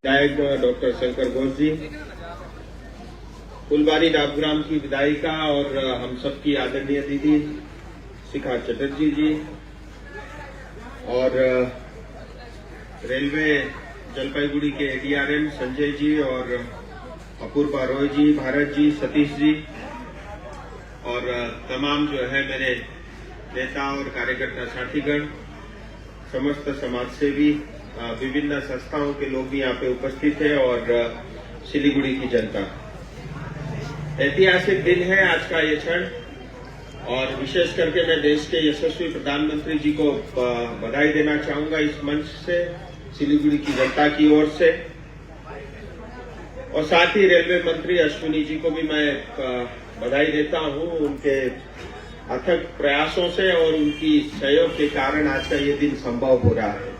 विधायक डॉक्टर शंकर घोष जी, फुलबारी डाबग्राम की विधायिका और हम सबकी आदरणीय दीदी शिखा चटर्जी जी और रेलवे जलपाईगुड़ी के एडीआरएम संजय जी और अपूर्वा रॉय जी, भारत जी, सतीश जी और तमाम जो है मेरे नेता और कार्यकर्ता साथीगण, समस्त समाजसेवी, विभिन्न संस्थाओं के लोग भी यहाँ पे उपस्थित हैं और सिलीगुड़ी की जनता। ऐतिहासिक दिन है आज का ये क्षण और विशेष करके मैं देश के यशस्वी प्रधानमंत्री जी को बधाई देना चाहूंगा इस मंच से, सिलीगुड़ी की जनता की ओर से, और साथ ही रेलवे मंत्री अश्विनी जी को भी मैं बधाई देता हूं उनके अथक प्रयासों से और उनकी सहयोग के कारण आज का ये दिन संभव हो रहा है।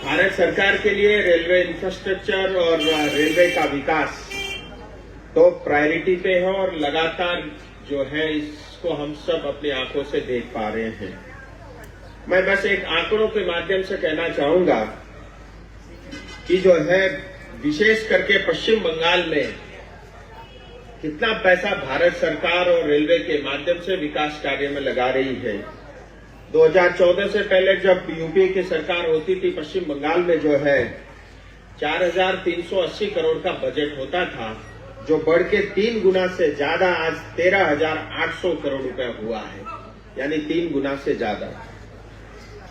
भारत सरकार के लिए रेलवे इंफ्रास्ट्रक्चर और रेलवे का विकास तो प्रायोरिटी पे है और लगातार जो है इसको हम सब अपनी आंखों से देख पा रहे हैं। मैं बस एक आंकड़ों के माध्यम से कहना चाहूंगा कि जो है विशेष करके पश्चिम बंगाल में कितना पैसा भारत सरकार और रेलवे के माध्यम से विकास कार्य में लगा रही है। 2014 से पहले जब यूपी की सरकार होती थी, पश्चिम बंगाल में जो है 4,380 करोड़ का बजट होता था, जो बढ़ के 3 गुना से ज्यादा आज 13,800 करोड़ रुपए हुआ है, यानी 3 गुना से ज्यादा।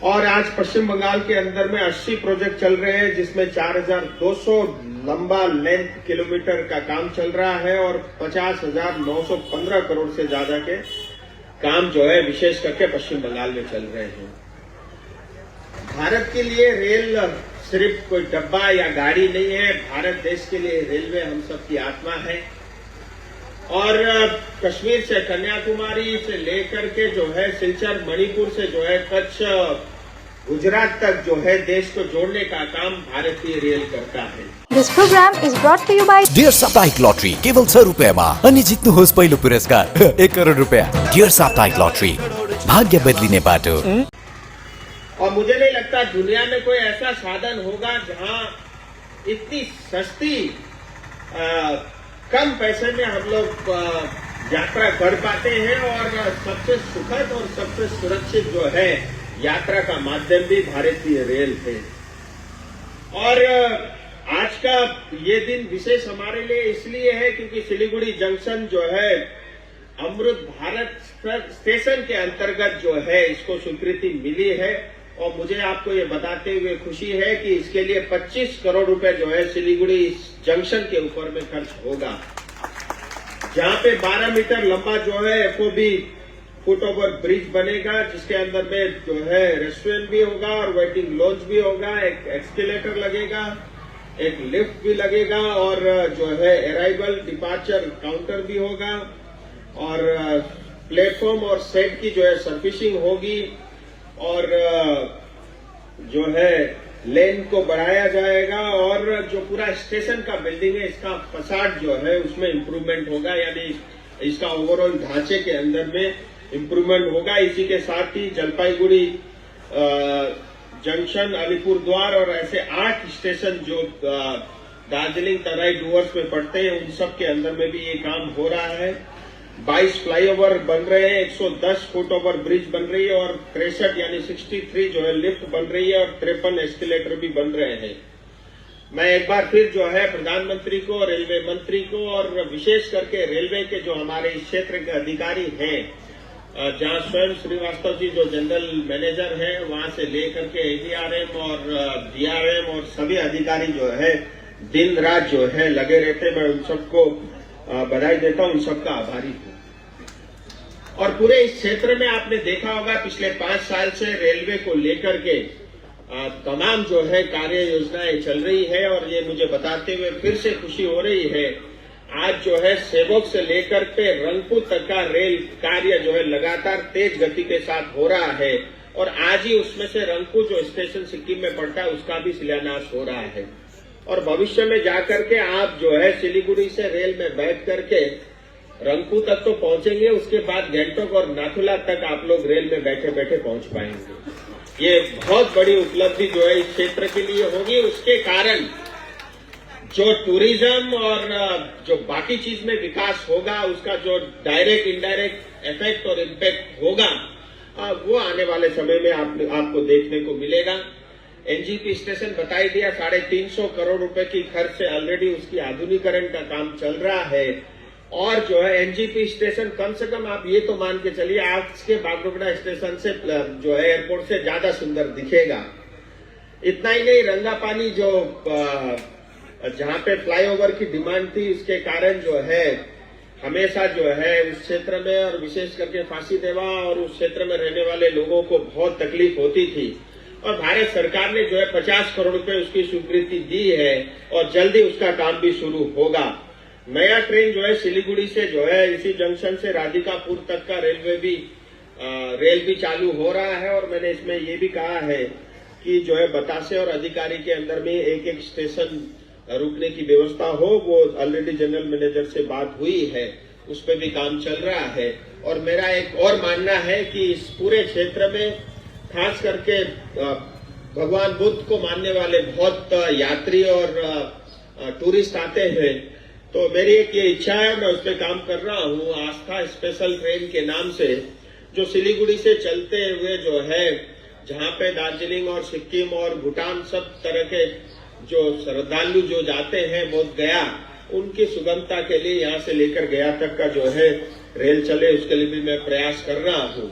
और आज पश्चिम बंगाल के अंदर में 80 प्रोजेक्ट चल रहे हैं, जिसमें 4,200 लंबा लेंथ किलोमीटर का काम चल रहा है और 50,915 करोड़ से ज्यादा के काम जो है विशेष करके पश्चिम बंगाल में चल रहे हैं। भारत के लिए रेल सिर्फ कोई डब्बा या गाड़ी नहीं है, भारत देश के लिए रेलवे हम सबकी आत्मा है। और कश्मीर से कन्याकुमारी से लेकर के जो है सिलचर, मणिपुर से जो है कच्छ, गुजरात तक जो है देश को जोड़ने का काम भारतीय रेल करता है। This program is brought to you by dear साप्ताहिक लॉटरी केवल 100 रुपयामा अनि जित्नुहोस् पहिलो पुरस्कार 1 करोड रुपया। डियर साप्ताहिक लॉटरी, भाग्य बदलिने बाटो। और मुझे नहीं लगता दुनिया में कोई ऐसा साधन होगा जहां इतनी सस्ती कम पैसे में हम लोग यात्रा कर पाते हैं और सबसे सुखद और सबसे सुरक्षित जो है यात्रा का माध्यम भी भारतीय रेल है। और आज का ये दिन विशेष हमारे लिए इसलिए है क्योंकि सिलीगुड़ी जंक्शन जो है अमृत भारत स्टेशन के अंतर्गत जो है इसको स्वीकृति मिली है और मुझे आपको ये बताते हुए खुशी है कि इसके लिए 25 करोड़ रुपए जो है सिलीगुड़ी जंक्शन के ऊपर में खर्च होगा, जहां पे 12 मीटर लंबा जो है एफओबी फुट ओवर ब्रिज बनेगा, जिसके अंदर में जो है रेस्टोरेंट भी होगा और वेटिंग लॉन्च भी होगा, एक एक्सकेलेटर लगेगा, एक लिफ्ट भी लगेगा और जो है अराइवल डिपार्चर काउंटर भी होगा और प्लेटफॉर्म और सेट की जो है सर्विसिंग होगी और जो है लेन को बढ़ाया जाएगा और जो पूरा स्टेशन का बिल्डिंग है इसका फसाड जो है उसमें इम्प्रूवमेंट होगा, यानी इसका ओवरऑल ढांचे के अंदर में इम्प्रूवमेंट होगा। इसी के साथ ही जलपाईगुड़ी जंक्शन, अलीपुरद्वार और ऐसे 8 स्टेशन जो दार्जिलिंग, तराई, डुवर्स में पड़ते हैं उन सब के अंदर में भी ये काम हो रहा है। 22 फ्लाईओवर बन रहे हैं, 110 फुट ओवर ब्रिज बन रही है और 63 यानी 63 जो है लिफ्ट बन रही है और 53 एस्केलेटर भी बन रहे हैं। मैं एक बार फिर जो है प्रधानमंत्री को, रेलवे मंत्री को और विशेष करके रेलवे के जो हमारे इस क्षेत्र के अधिकारी हैं, जहां स्वयं श्रीवास्तव जी जो जनरल मैनेजर हैं वहां से लेकर के एडीआरएम और डीआरएम और सभी अधिकारी जो है दिन रात जो है लगे रहते, मैं उन सबको बधाई देता हूं, उन सबका आभारी हूं। और पूरे इस क्षेत्र में आपने देखा होगा पिछले 5 साल से रेलवे को लेकर के तमाम जो है कार्य योजनाएं चल रही है और ये मुझे बताते हुए फिर से खुशी हो रही है। आज जो है सेवक से लेकर के रंगपुर तक का रेल कार्य जो है लगातार तेज गति के साथ हो रहा है और आज ही उसमें से रंगपुर जो स्टेशन सिक्किम में पड़ता है उसका भी शिलान्यास हो रहा है और भविष्य में जाकर के आप जो है सिलीगुड़ी से रेल में बैठ करके रंगपुर तक तो पहुंचेंगे, उसके बाद गैंगटोक और नाथुला तक आप लोग रेल में बैठे बैठे पहुंच पाएंगे। ये बहुत बड़ी उपलब्धि जो है इस क्षेत्र के लिए होगी। उसके कारण जो टूरिज्म और जो बाकी चीज में विकास होगा, उसका जो डायरेक्ट इनडायरेक्ट इफेक्ट और इम्पैक्ट होगा, वो आने वाले समय में आपको देखने को मिलेगा। एनजीपी स्टेशन बताई दिया, 350 करोड़ रुपए की खर्च से ऑलरेडी उसकी आधुनिकीकरण का काम चल रहा है। और जो है एनजीपी स्टेशन कम से कम आप ये तो मान के चलिए आज के बागडोगरा स्टेशन से जो है एयरपोर्ट से ज्यादा सुंदर दिखेगा। इतना ही नहीं, रंगापानी जो जहां पे फ्लाईओवर की डिमांड थी, उसके कारण जो है हमेशा जो है उस क्षेत्र में और विशेष करके फांसी देवा और उस क्षेत्र में रहने वाले लोगों को बहुत तकलीफ होती थी। और भारत सरकार ने जो है 50 करोड़ रुपए उसकी स्वीकृति दी है और जल्दी उसका काम भी शुरू होगा। नया ट्रेन जो है सिलीगुड़ी से जो है इसी जंक्शन से राधिकापुर तक का रेल भी चालू हो रहा है। और मैंने इसमें ये भी कहा है कि जो है बतासे और अधिकारी के अंदर में एक स्टेशन रुकने की व्यवस्था हो, वो ऑलरेडी जनरल मैनेजर से बात हुई है, उस पर भी काम चल रहा है। और मेरा एक और मानना है कि इस पूरे क्षेत्र में खास करके भगवान बुद्ध को मानने वाले बहुत यात्री और टूरिस्ट आते हैं, तो मेरी एक ये इच्छा है, मैं उस पर काम कर रहा हूँ, आस्था स्पेशल ट्रेन के नाम से, जो सिलीगुड़ी से चलते हुए जो है जहाँ पे दार्जिलिंग और सिक्किम और भूटान सब तरह के जो श्रद्धालु जो जाते हैं बोध गया, उनकी सुगमता के लिए यहाँ से लेकर गया तक का जो है रेल चले, उसके लिए भी मैं प्रयास कर रहा हूँ।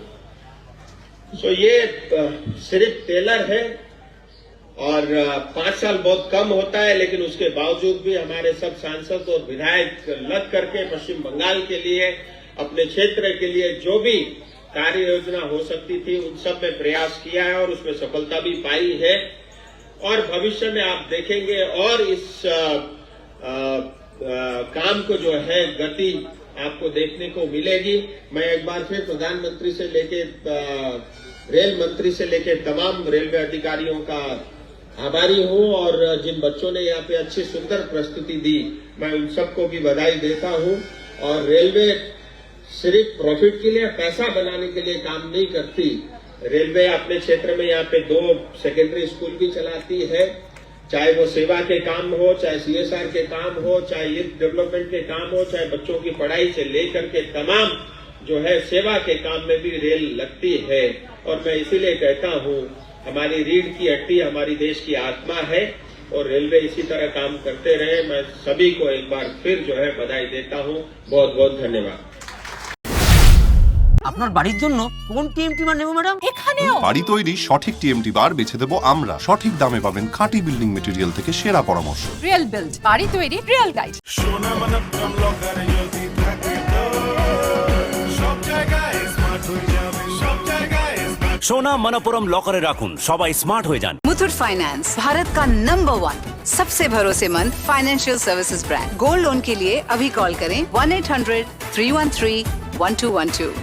सो ये सिर्फ टेलर है और 5 साल बहुत कम होता है, लेकिन उसके बावजूद भी हमारे सब सांसद और विधायक लग करके पश्चिम बंगाल के लिए, अपने क्षेत्र के लिए जो भी कार्य योजना हो सकती थी उन सब में प्रयास किया है और उसमें सफलता भी पाई है। और भविष्य में आप देखेंगे और इस काम को जो है गति आपको देखने को मिलेगी। मैं एक बार फिर प्रधानमंत्री से लेके रेल मंत्री से लेके तमाम रेलवे अधिकारियों का आभारी हूं और जिन बच्चों ने यहाँ पे अच्छी सुंदर प्रस्तुति दी, मैं उन सबको भी बधाई देता हूं। और रेलवे सिर्फ प्रॉफिट के लिए, पैसा बनाने के लिए काम नहीं करती। रेलवे अपने क्षेत्र में यहाँ पे 2 सेकेंडरी स्कूल भी चलाती है, चाहे वो सेवा के काम हो, चाहे सीएसआर के काम हो, चाहे यूथ डेवलपमेंट के काम हो, चाहे बच्चों की पढ़ाई से लेकर के तमाम जो है सेवा के काम में भी रेल लगती है। और मैं इसीलिए कहता हूँ, हमारी रीढ़ की हड्डी हमारी देश की आत्मा है और रेलवे इसी तरह काम करते रहे। मैं सभी को एक बार फिर जो है बधाई देता हूँ। बहुत बहुत धन्यवाद। আপনার বাড়ির জন্য কোন টিএমটি বার নেব ম্যাডাম? এখানেও বাড়ি তৈরি সঠিক টিএমটি বার বেছে দেব আমরা। সঠিক দামে পাবেন খাঁটি বিল্ডিং মেটেরিয়াল থেকে সেরা পরামর্শ। রিয়েল বিল্ড, বাড়ি তৈরি, রিয়েল গাইড। সোনা মনপ্রম লকারে যদি থাকে তো সব জায়গায় স্মার্ট হয়ে যাবে, সব জায়গায় স্মার্ট। সোনা মনপুরম লকারে রাখুন, সবাই স্মার্ট হয়ে যান। मुथूट फाइनेंस भारत का नंबर 1 सबसे भरोसेमंद financial services brand. Gold loan के लिए अभी कॉल करें 1-800-313-1212।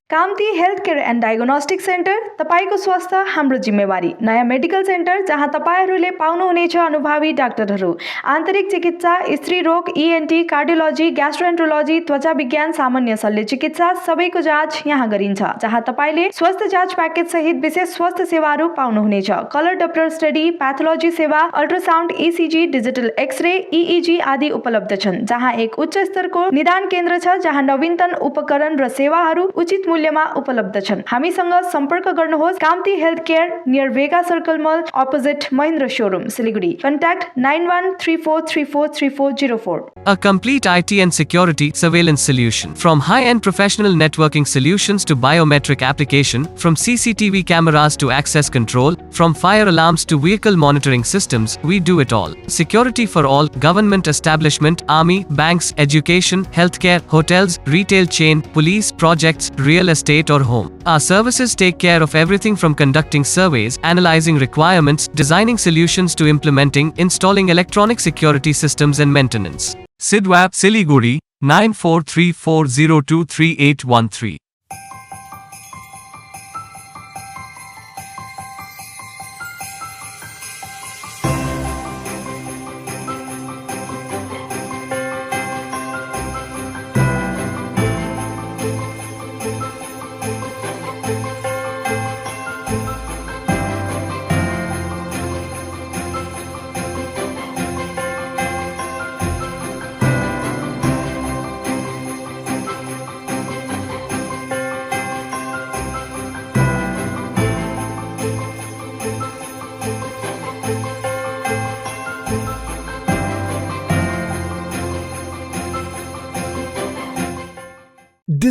Kamati health care and diagnostic centre, तपाईको स्वास्थ्य हाम्रो जिम्मेवारी। नयाँ मेडिकल सेन्टर जहाँ तपाईहरूले पाउनुहुनेछ अनुभवी डाक्टरहरू, आन्तरिक चिकित्सा, स्त्री रोग, ENT, कार्डियोलोजी, ग्यास्ट्रोएन्ट्रोलोजी, त्वचा विज्ञान, सामान्य शल्य चिकित्सा सबैको जाँच यहाँ गरिन्छ। जहाँ तपाईले स्वास्थ्य जाँच प्याकेज सहित विशेष स्वास्थ्य सेवाहरू पाउनुहुनेछ। कलर डप्लर स्टडी, प्याथोलोजी सेवा, ultrasound, ECG, digital X-ray, EEG आदि उपलब्ध छन्। जहाँ एक उच्च स्तरको निदान केन्द्र छ, जहाँ नवीनतम उपकरण र सेवाहरू उचित मूल्यमा उपलब्ध छन्। हामीसँग सम्पर्क गर्नुहोस्। कामती हेल्थ केयर, नियर भेगा सर्कल मल, opposite Mahindra showroom, Siliguri. Contact 9134343404। A complete IT and security surveillance solution. From high-end professional networking solutions to biometric application, from CCTV cameras to access control, from fire alarms to vehicle monitoring systems, we do it all. Security for all, government establishment, army, banks, education, healthcare, hotels, retail chain, police, projects, real estate or home. Our services take care of everything from conducting surveys, analyzing requirements, designing solutions to implementing, installing electronic security systems and maintenance. Sidwap, Siliguri, 9434023813.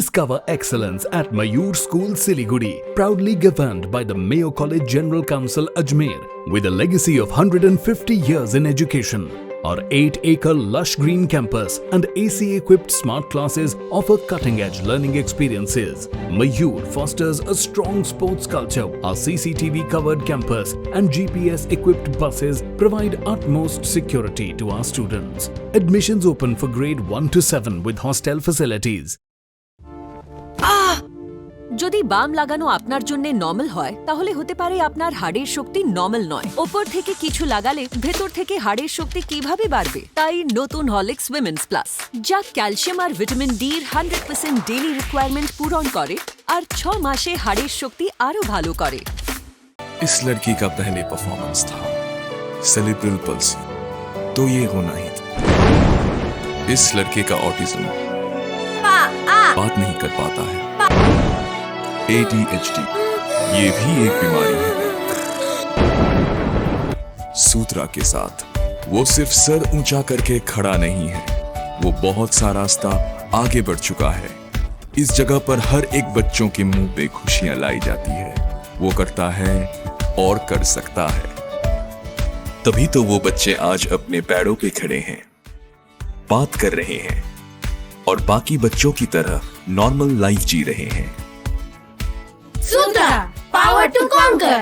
Discover excellence at Mayur School, Siliguri, proudly governed by the Mayo College General Council, Ajmer, with a legacy of 150 years in education. Our 8-acre lush green campus and AC-equipped smart classes offer cutting-edge learning experiences. Mayur fosters a strong sports culture. Our CCTV-covered campus and GPS-equipped buses provide utmost security to our students. Admissions open for grade 1 to 7 with hostel facilities. যদি বাম লাগানো আপনার জন্য normal হয় তাহলে হতে পারে আপনার হাড়ের শক্তি নরমাল নয়। উপর থেকে কিছু লাগালে ভেতর থেকে হাড়ের শক্তি কিভাবে বাড়বে? তাই নতুন হরলিক্স উইমেন্স প্লাস, যা ক্যালসিয়াম আর ভিটামিন ডি এর 100% ডেইলি রিকোয়ারমেন্ট পূরণ করে আর 6 মাসে হাড়ের শক্তি আরো ভালো করে। इस लड़की का पहले परफॉर्मेंस था सेरिब्रल पल्सी, तो ये होना ही था। इस लड़के का ऑटिज्म, बात नहीं कर पाता है। ADHD, ये भी एक बीमारी है। सूत्रा के साथ वो सिर्फ सर ऊंचा करके खड़ा नहीं है, वो बहुत सा रास्ता आगे बढ़ चुका है। इस जगह पर हर एक बच्चों के मुंह पे खुशियां लाई जाती है। वो करता है और कर सकता है, तभी तो वो बच्चे आज अपने पैरों पे खड़े हैं, बात कर रहे हैं और बाकी बच्चों की तरह नॉर्मल लाइफ जी रहे हैं। Sutra, power to conquer!